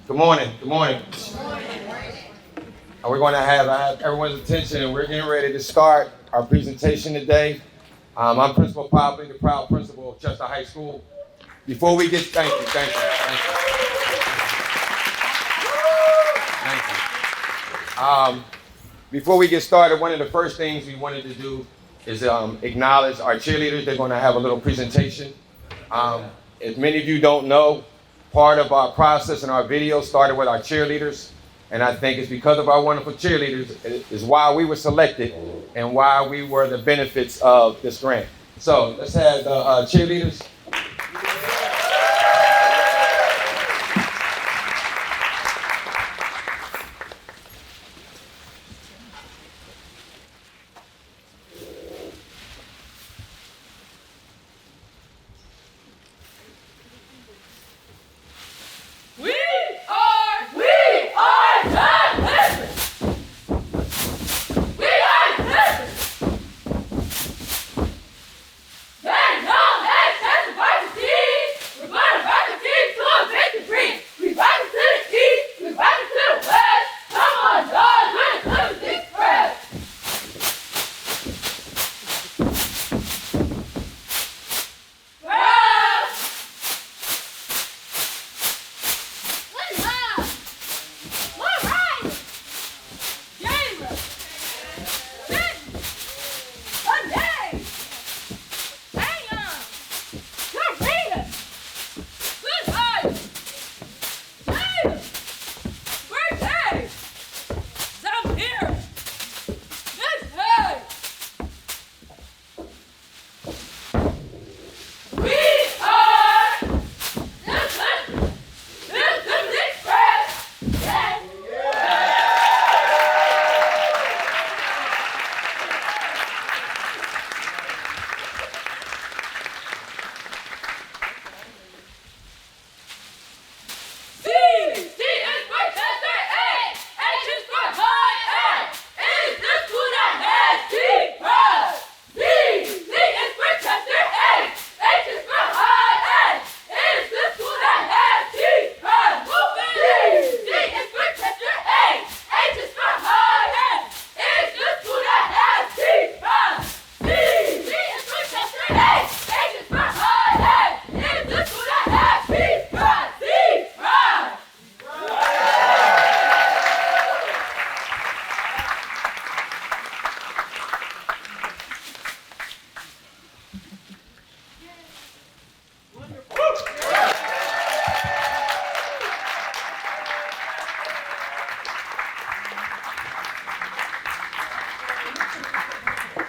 Good morning. Good morning. We're going to have everyone's attention, and we're getting ready to start our presentation today. I'm Principal Popley, the proud principal of Chester High School. Before we get, thank you. Before we get started, one of the first things we wanted to do is acknowledge our cheerleaders. They're going to have a little presentation. As many of you don't know, part of our process and our video started with our cheerleaders. And I think it's because of our wonderful cheerleaders is why we were selected and why we were the benefits of this grant. So let's have the cheerleaders.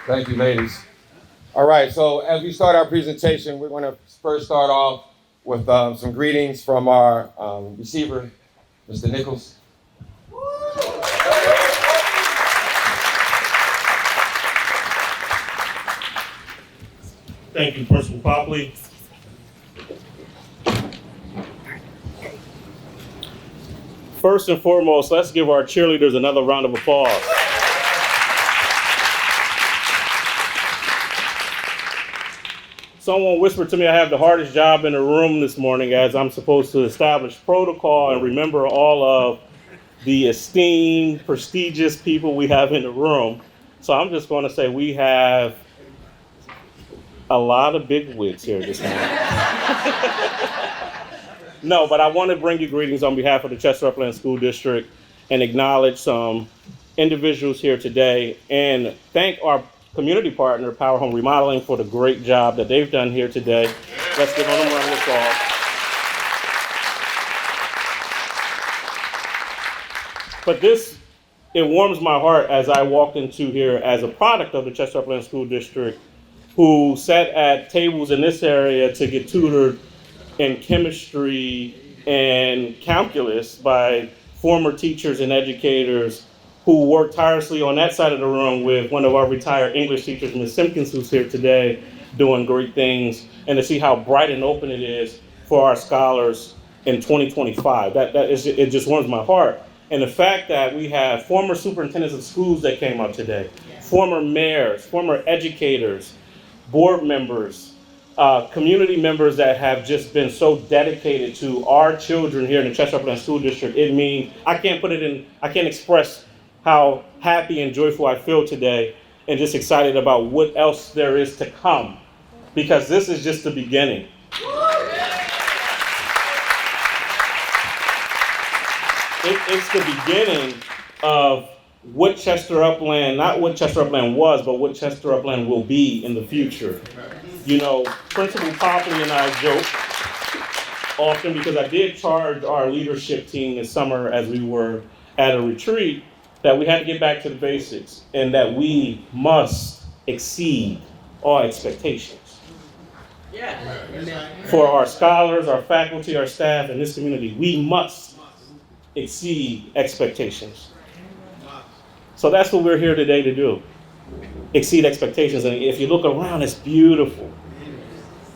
Thank you, ladies. All right, so as we start our presentation, we're going to first start off with some greetings from our receiver, Mr. Nichols. Thank you, Principal Popley. First and foremost, let's give our cheerleaders another round of applause. Someone whispered to me I have the hardest job in the room this morning, as I'm supposed to establish protocol and remember all of the esteemed, prestigious people we have in the room. So I'm just going to say we have a lot of big wigs here this morning. No, but I want to bring you greetings on behalf of the Chester Upland School District and acknowledge some individuals here today and thank our community partner, Power Home Remodeling, for the great job that they've done here today. Let's give them a round of applause. But it warms my heart as I walked into here as a product of the Chester Upland School District, who sat at tables in this area to get tutored in chemistry and calculus by former teachers and educators who worked tirelessly on that side of the room with one of our retired English teachers, Ms. Simpkins, who's here today doing great things, and to see how bright and open it is for our scholars in 2025. It just warms my heart. And the fact that we have former superintendents of schools that came up today, former mayors, former educators, board members, community members that have just been so dedicated to our children here in the Chester Upland School District. It means, I can't express how happy and joyful I feel today and just excited about what else there is to come, because this is just the beginning. It's the beginning of what Chester Upland, not what Chester Upland was, but what Chester Upland will be in the future. You know, Principal Popley and I joke often, because I did charge our leadership team this summer as we were at a retreat, that we had to get back to the basics and that we must exceed all expectations. Yeah. For our scholars, our faculty, our staff, and this community, we must exceed expectations. So that's what we're here today to do. Exceed expectations. And if you look around, it's beautiful.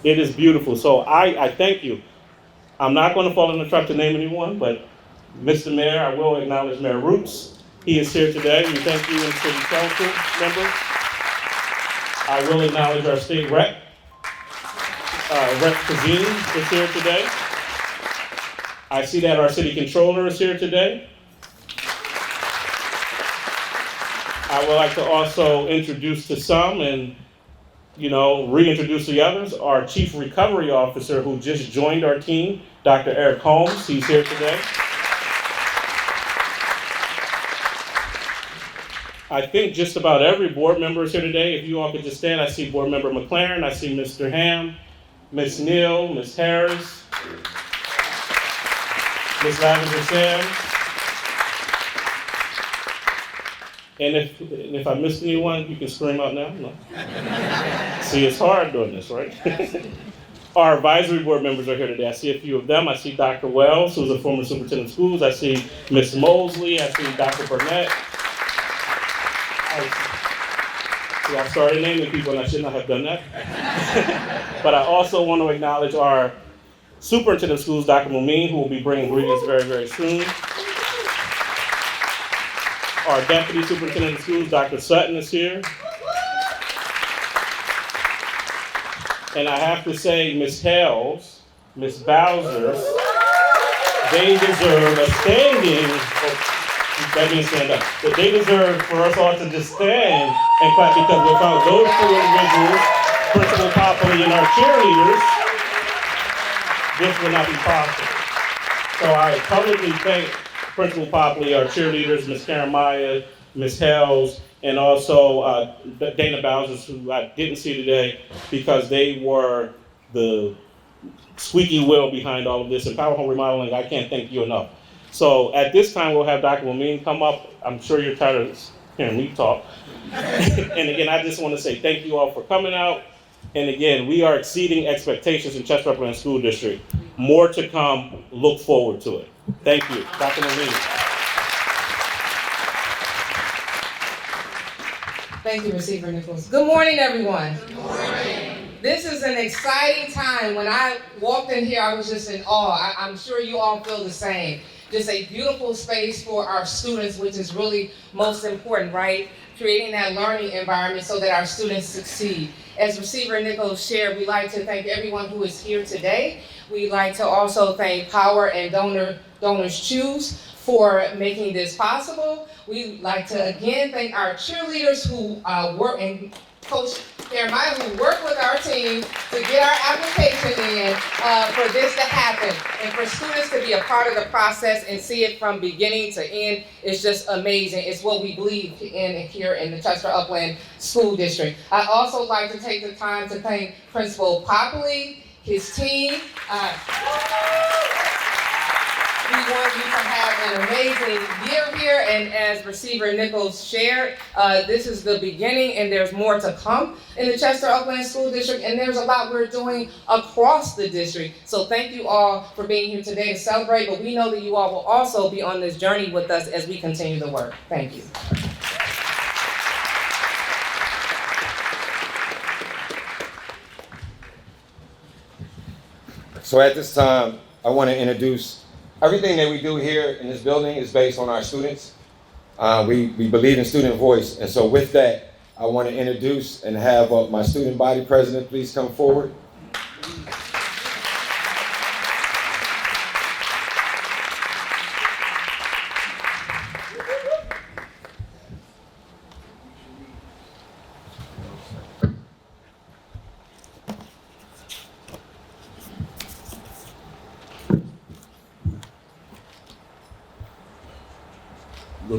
It is beautiful. So I thank you. I'm not going to fall in the trap to name anyone, but Mr. Mayor, I will acknowledge Mayor Roots. He is here today. We thank you and City Council members. I will acknowledge our state rep. Rep Kazim is here today. I see that our city controller is here today. I would like to also introduce to some and, reintroduce the others, our Chief Recovery Officer who just joined our team, Dr. Eric Holmes. He's here today. I think just about every board member is here today. If you all could just stand, I see Board Member McLaren, I see Mr. Ham, Ms. Neal, Ms. Harris, Ms. Lavender Sam. And if I missed anyone, you can scream out now. No. See, it's hard doing this, right? Our advisory board members are here today. I see a few of them. I see Dr. Wells, who's a former superintendent of schools. I see Ms. Mosley. I see Dr. Burnett. I started naming people, and I should not have done that. But I also want to acknowledge our superintendent of schools, Dr. Mumeen, who will be bringing greetings very, very soon. Our deputy superintendent of schools, Dr. Sutton, is here. And I have to say, Ms. Hales, Ms. Bowser, they deserve a standing, that means stand up. But they deserve for us all to just stand and clap, because without those two individuals, Principal Popley and our cheerleaders, this would not be possible. So I publicly thank Principal Popley, our cheerleaders, Ms. Karen Maya, Ms. Hales, and also Dana Bowser, who I didn't see today, because they were the squeaky wheel behind all of this. And Power Home Remodeling, I can't thank you enough. So at this time, we'll have Dr. Mumeen come up. I'm sure you're tired of hearing me talk. And again, I just want to say thank you all for coming out. And again, we are exceeding expectations in Chester Upland School District. More to come. Look forward to it. Thank you. Dr. Mumeen. Thank you, Receiver Nichols. Good morning, everyone. Good morning. This is an exciting time. When I walked in here, I was just in awe. I'm sure you all feel the same. Just a beautiful space for our students, which is really most important, right? Creating that learning environment so that our students succeed. As Receiver Nichols shared, we'd like to thank everyone who is here today. We'd like to also thank Power and Donors Choose for making this possible. We'd like to again thank our cheerleaders who work, and Coach Jeremiah, who worked with our team to get our application in for this to happen. And for students to be a part of the process and see it from beginning to end is just amazing. It's what we believe in here in the Chester Upland School District. I'd also like to take the time to thank Principal Popley, his team. We want you to have an amazing year here, and as Receiver Nichols shared, this is the beginning and there's more to come in the Chester Upland School District, and there's a lot we're doing across the district. So thank you all for being here today to celebrate, but we know that you all will also be on this journey with us as we continue the work. Thank you. So at this time, I want to introduce everything that we do here in this building is based on our students. We believe in student voice. And so with that, I want to introduce and have my student body president please come forward. Good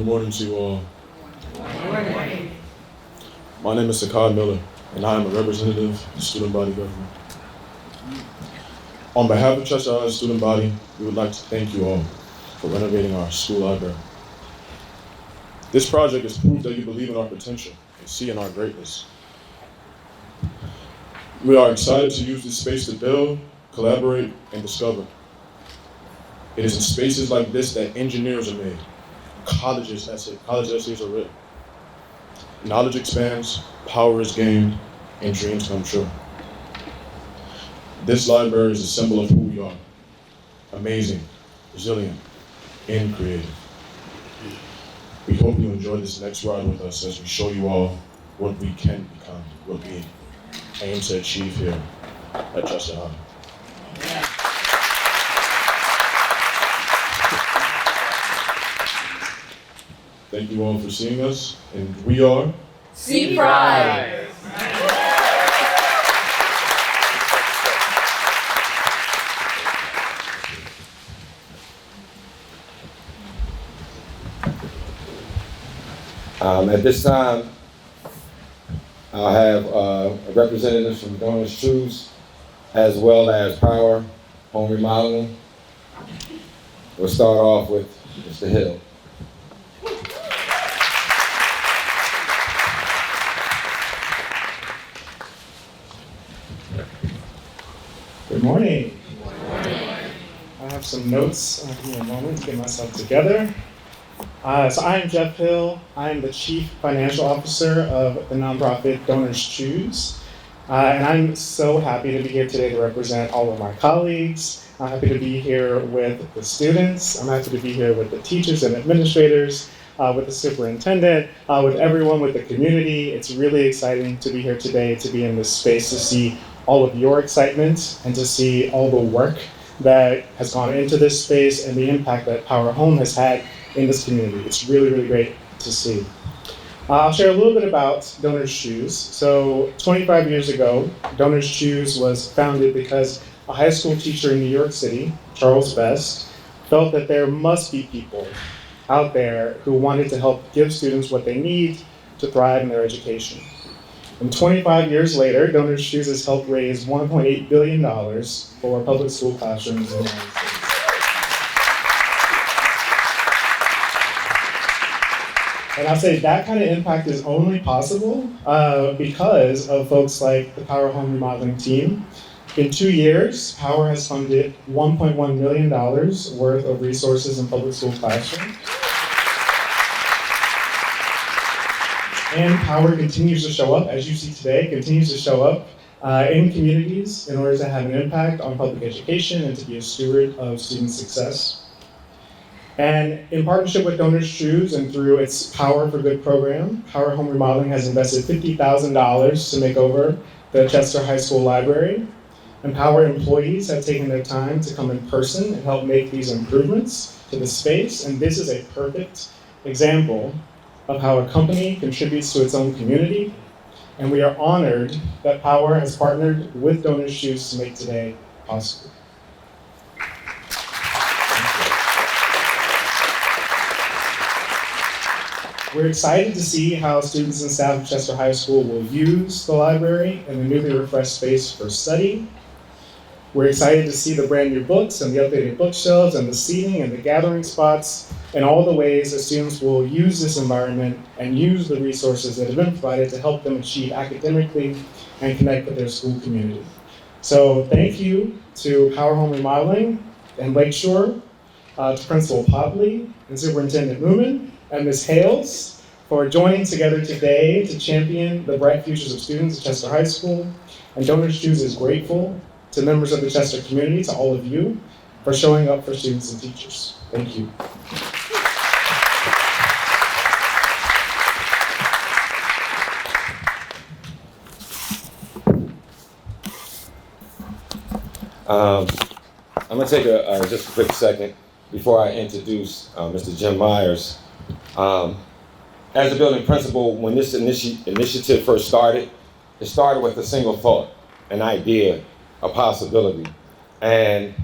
morning to you all. My name is Sakai Miller, and I am a representative of the student body government. On behalf of Chester High student body, we would like to thank you all for renovating our school library. This project is proof that you believe in our potential and see in our greatness. We are excited to use this space to build, collaborate, and discover. It is in spaces like this that engineers are made. College essays are written. Knowledge expands, power is gained, and dreams come true. This library is a symbol of who we are. Amazing, resilient, and creative. We hope you enjoy this next ride with us as we show you all what we can become, what we aim to achieve here at Chester High. Thank you all for seeing us, and we are See Pride. At this time, I'll have representatives from Donors Choose as well as Power Home Remodeling. We'll start off with Mr. Hill. Good morning. I have some notes. Give me a moment to get myself together. So I am Jeff Hill. I am the Chief Financial Officer of the nonprofit Donors Choose. And I'm so happy to be here today to represent all of my colleagues. I'm happy to be here with the students. I'm happy to be here with the teachers and administrators, with the superintendent, with everyone, with the community. It's really exciting to be here today, to be in this space, to see all of your excitement and to see all the work that has gone into this space and the impact that Power Home has had in this community. It's really, really great to see. I'll share a little bit about Donors Choose. So 25 years ago, Donors Choose was founded because a high school teacher in New York City, Charles Best, felt that there must be people out there who wanted to help give students what they need to thrive in their education. And 25 years later, Donors Choose has helped raise $1.8 billion for public school classrooms in the United States. And I'll say that kind of impact is only possible because of folks like the Power Home Remodeling team. In 2 years, Power has funded $1.1 million worth of resources in public school classrooms. And Power continues to show up, as you see today, continues to show up in communities in order to have an impact on public education and to be a steward of student success. And in partnership with Donors Choose and through its Power for Good program, Power Home Remodeling has invested $50,000 to make over the Chester High School Library. And Power employees have taken their time to come in person and help make these improvements to the space. And this is a perfect example of how a company contributes to its own community. And we are honored that Power has partnered with Donors Choose to make today possible. We're excited to see how students and staff of Chester High School will use the library and the newly refreshed space for study. We're excited to see the brand new books and the updated bookshelves and the seating and the gathering spots and all the ways that students will use this environment and use the resources that have been provided to help them achieve academically and connect with their school community. So thank you to Power Home Remodeling and Lakeshore, to Principal Popley and Superintendent Moomin and Ms. Hales for joining together today to champion the bright futures of students at Chester High School. And Donors Choose is grateful to members of the Chester community, to all of you, for showing up for students and teachers. Thank you. I'm gonna take just a quick second before I introduce Mr. Jim Myers. As a building principal, when this initiative first started, it started with a single thought, an idea, a possibility. And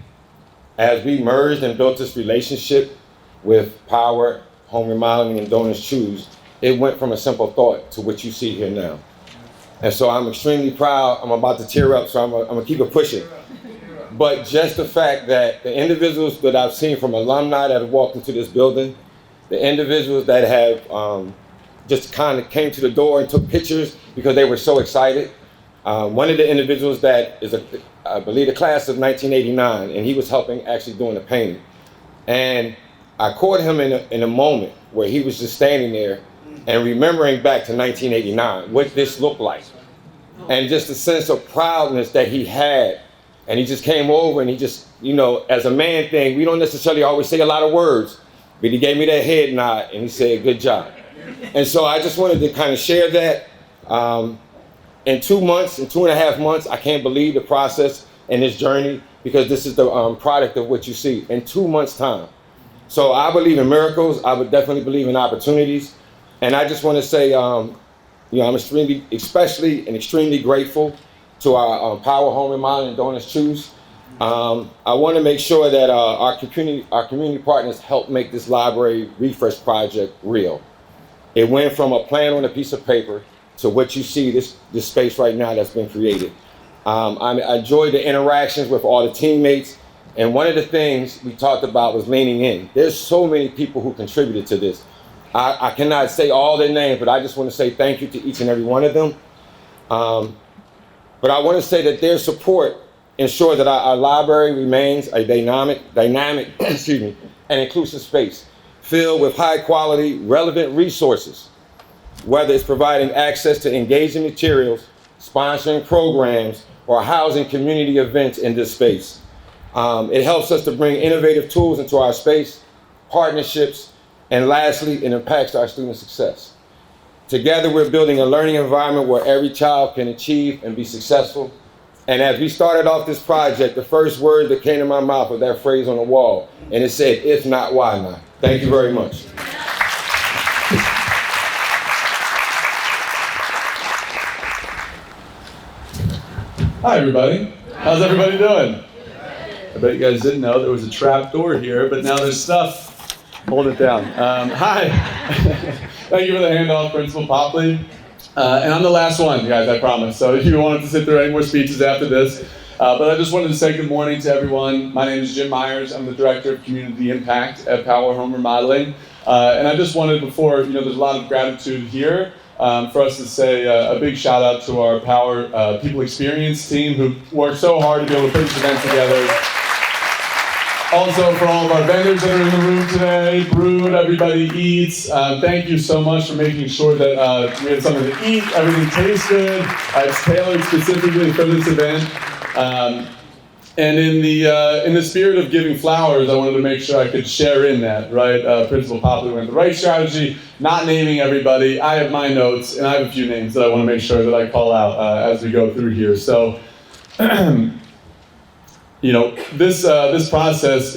as we merged and built this relationship with Power, Home Remodeling, and Donors Choose, it went from a simple thought to what you see here now. And so I'm extremely proud. I'm about to tear up, so I'm gonna keep it pushing. But just the fact that the individuals that I've seen from alumni that have walked into this building, the individuals that have just kind of came to the door and took pictures because they were so excited. One of the individuals that is, I believe, the class of 1989, and he was helping actually doing the painting. And I caught him in a moment where he was just standing there and remembering back to 1989, what this looked like. And just the sense of proudness that he had. And he just came over and he just, as a man thing, we don't necessarily always say a lot of words, but he gave me that head nod and he said, good job. And so I just wanted to kind of share that. In 2 months, in 2.5 months, I can't believe the process and this journey, because this is the product of what you see in 2 months' time. So I believe in miracles. I would definitely believe in opportunities. And I just want to say, I'm extremely grateful to our Power Home Remodeling and Donors Choose. I want to make sure that our community partners help make this library refresh project real. It went from a plan on a piece of paper to what you see, this space right now that's been created. I enjoyed the interactions with all the teammates. And one of the things we talked about was leaning in. There's so many people who contributed to this. I cannot say all their names, but I just want to say thank you to each and every one of them. But I want to say that their support ensures that our library remains a dynamic, and inclusive space filled with high quality, relevant resources, whether it's providing access to engaging materials, sponsoring programs, or housing community events in this space. It helps us to bring innovative tools into our space, partnerships, and lastly, it impacts our student success. Together, we're building a learning environment where every child can achieve and be successful. And as we started off this project, the first word that came to my mouth was that phrase on the wall, and it said, if not, why not? Thank you very much. Hi, everybody. How's everybody doing? I bet you guys didn't know there was a trap door here, but now there's stuff. Hold it down. Hi. Thank you for the handoff, Principal Popley. And I'm the last one, guys, I promise. So if you wanted to sit through any more speeches after this. But I just wanted to say good morning to everyone. My name is Jim Myers. I'm the Director of Community Impact at Power Home Remodeling. And I just wanted, before, there's a lot of gratitude here, for us to say a big shout out to our Power People Experience team who worked so hard to be able to put this event together. Also for all of our vendors that are in the room today, Brood, Everybody Eats, thank you so much for making sure that we had something to eat, everything tastes good. It's tailored specifically for this event. And in the spirit of giving flowers, I wanted to make sure I could share in that, right? Principal Popley went the right strategy, not naming everybody. I have my notes, and I have a few names that I want to make sure that I call out as we go through here. So, this process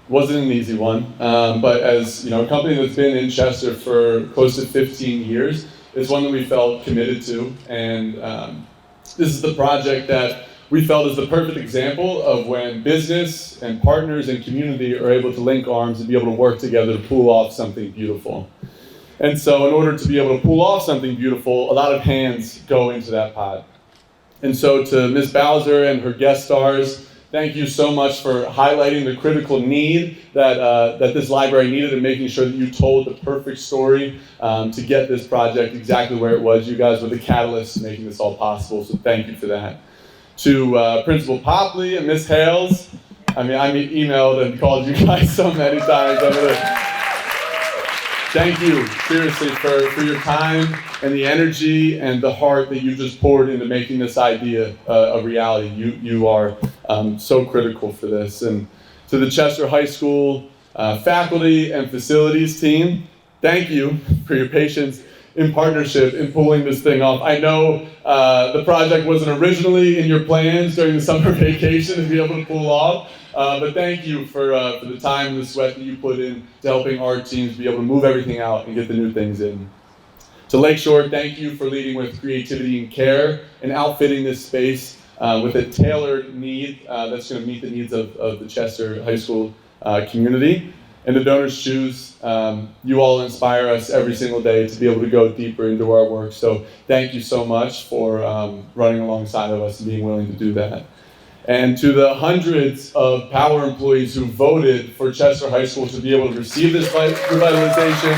wasn't an easy one, but as a company that's been in Chester for close to 15 years, it's one that we felt committed to, and this is the project that we felt is the perfect example of when business and partners and community are able to link arms and be able to work together to pull off something beautiful. And so in order to be able to pull off something beautiful, a lot of hands go into that pot. And so to Ms. Bowser and her guest stars, thank you so much for highlighting the critical need that this library needed and making sure that you told the perfect story to get this project exactly where it was. You guys were the catalysts making this all possible, so thank you for that. To Principal Popley and Ms. Hales, I emailed and called you guys so many times. Thank you, seriously, for your time and the energy and the heart that you just poured into making this idea a reality. You are so critical for this. And to the Chester High School faculty and facilities team, thank you for your patience in partnership in pulling this thing off. I know the project wasn't originally in your plans during the summer vacation to be able to pull off, but thank you for the time and the sweat that you put in to helping our teams be able to move everything out and get the new things in. To Lakeshore, thank you for leading with creativity and care and outfitting this space with a tailored need that's going to meet the needs of the Chester High School community. And the Donors Choose, you all inspire us every single day to be able to go deeper into our work. So thank you so much for running alongside of us and being willing to do that. And to the hundreds of Power employees who voted for Chester High School to be able to receive this revitalization,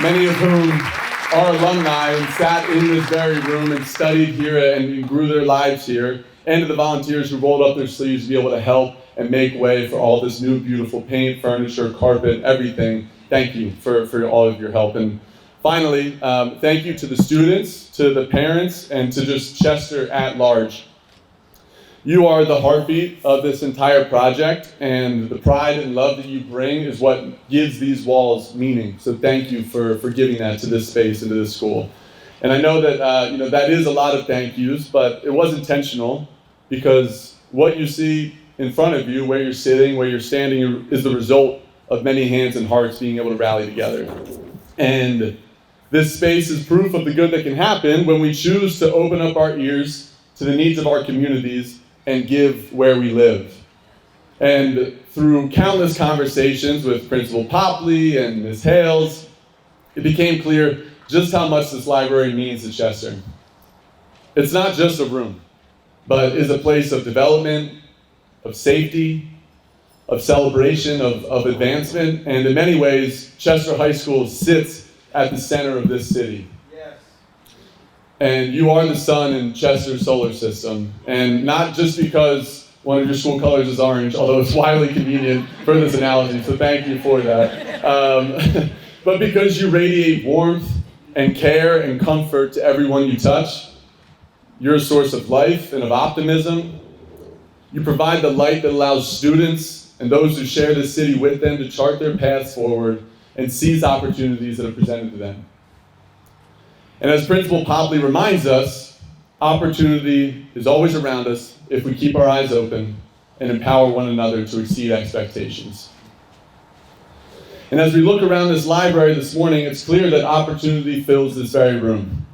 many of whom are alumni and sat in this very room and studied here and grew their lives here, and to the volunteers who rolled up their sleeves to be able to help and make way for all this new beautiful paint, furniture, carpet, everything. Thank you for all of your help. And finally, thank you to the students, to the parents, and to just Chester at large. You are the heartbeat of this entire project, and the pride and love that you bring is what gives these walls meaning. So thank you for giving that to this space and to this school. And I know that that is a lot of thank yous, but it was intentional, because what you see in front of you, where you're sitting, where you're standing, is the result of many hands and hearts being able to rally together. And this space is proof of the good that can happen when we choose to open up our ears to the needs of our communities and give where we live. And through countless conversations with Principal Popley and Ms. Hales, it became clear just how much this library means to Chester. It's not just a room, but is a place of development, of safety, of celebration, of advancement, and in many ways, Chester High School sits at the center of this city. Yes. And you are the sun in Chester's solar system, and not just because one of your school colors is orange, although it's widely convenient for this analogy, so thank you for that. But because you radiate warmth and care and comfort to everyone you touch. You're a source of life and of optimism. You provide the light that allows students and those who share the city with them to chart their paths forward and seize opportunities that are presented to them. And as Principal Popley reminds us, opportunity is always around us if we keep our eyes open and empower one another to exceed expectations. And as we look around this library this morning, it's clear that opportunity fills this very room.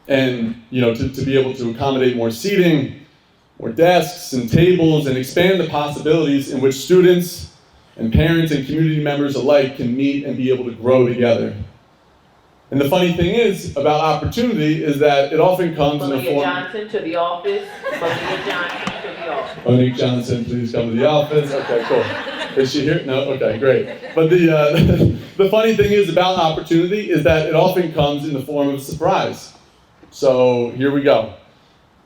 And to be able to accommodate more seating, more desks and tables, and expand the possibilities in which students and parents and community members alike can meet and be able to grow together. And the funny thing is about opportunity is that it often comes in the form... Johnson to the office. Johnson to the office. Monique Johnson, please come to the office. Okay, cool. Is she here? No? Okay, great. But the funny thing is about opportunity is that it often comes in the form of surprise. So here we go.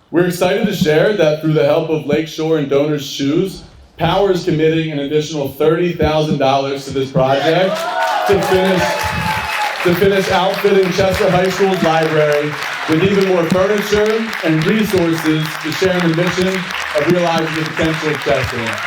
We're excited to share that through the help of Lakeshore and Donors Choose, Power is committing an additional $30,000 to this project to finish outfitting Chester High School's library with even more furniture and resources to share in the mission of realizing the potential of Chester.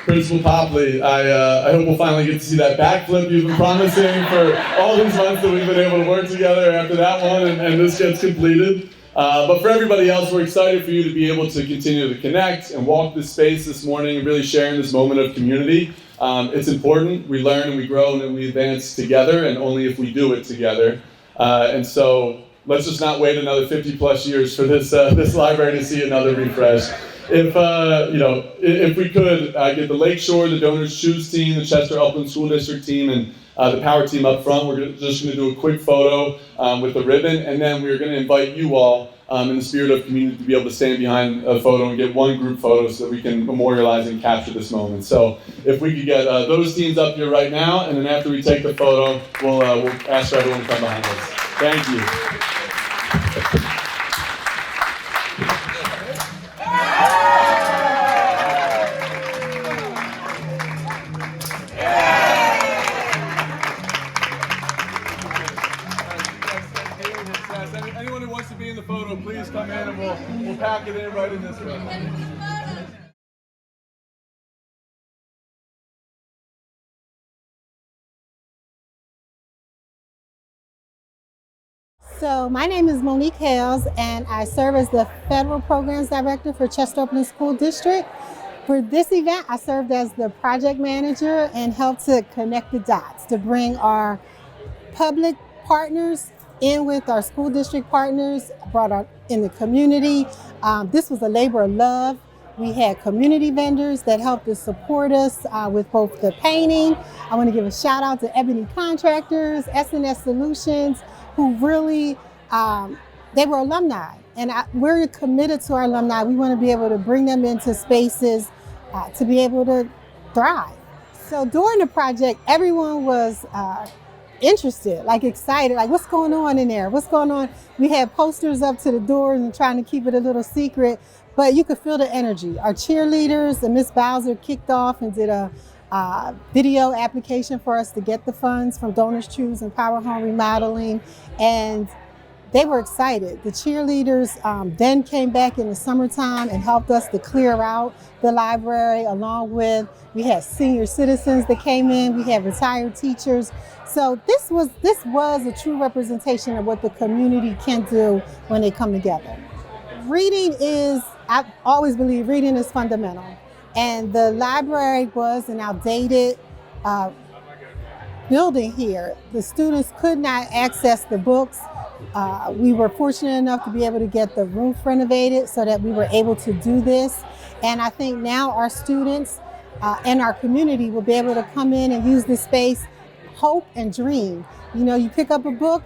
Principal Popley, I hope we'll finally get to see that backflip you've been promising for all these months that we've been able to work together after that one and this gets completed. But for everybody else, we're excited for you to be able to continue to connect and walk this space this morning and really share in this moment of community. It's important. We learn and we grow and we advance together, and only if we do it together. And so let's just not wait another 50 plus years for this library to see another refresh. If we could get the Lakeshore, the Donors Choose team, the Chester Upland School District team, and the Power team up front, we're just going to do a quick photo with the ribbon, and then we're going to invite you all in the spirit of community to be able to stand behind a photo and get one group photo so that we can memorialize and capture this moment. So if we could get those teams up here right now, and then after we take the photo, we'll ask for everyone to come behind us. Thank you. Yes, anyone who wants to be in the photo, please come in and we'll pack it in right in this room. So my name is Monique Hales, and I serve as the Federal Programs Director for Chester Oakland School District. For this event, I served as the project manager and helped to connect the dots to bring our public partners in with our school district partners, brought out in the community. This was a labor of love. We had community vendors that helped to support us with both the painting. I want to give a shout out to Ebony Contractors, SNS Solutions, who really, they were alumni. And we're committed to our alumni. We want to be able to bring them into spaces to be able to thrive. So during the project, everyone was interested, like excited, like what's going on in there? What's going on? We had posters up to the doors and trying to keep it a little secret, but you could feel the energy. Our cheerleaders and Miss Bowser kicked off and did a video application for us to get the funds from Donors Choose and Power Home Remodeling, and they were excited. The cheerleaders then came back in the summertime and helped us to clear out the library, along with, we had senior citizens that came in, we had retired teachers. So this was a true representation of what the community can do when they come together. Reading is, I always believe reading is fundamental. And the library was an outdated building here. The students could not access the books. We were fortunate enough to be able to get the roof renovated so that we were able to do this. And I think now our students and our community will be able to come in and use this space, hope and dream. You know, you pick up a book,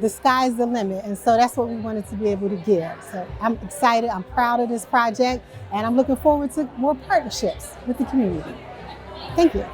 the sky's the limit. And so that's what we wanted to be able to give. So I'm excited, I'm proud of this project, and I'm looking forward to more partnerships with the community. Thank you.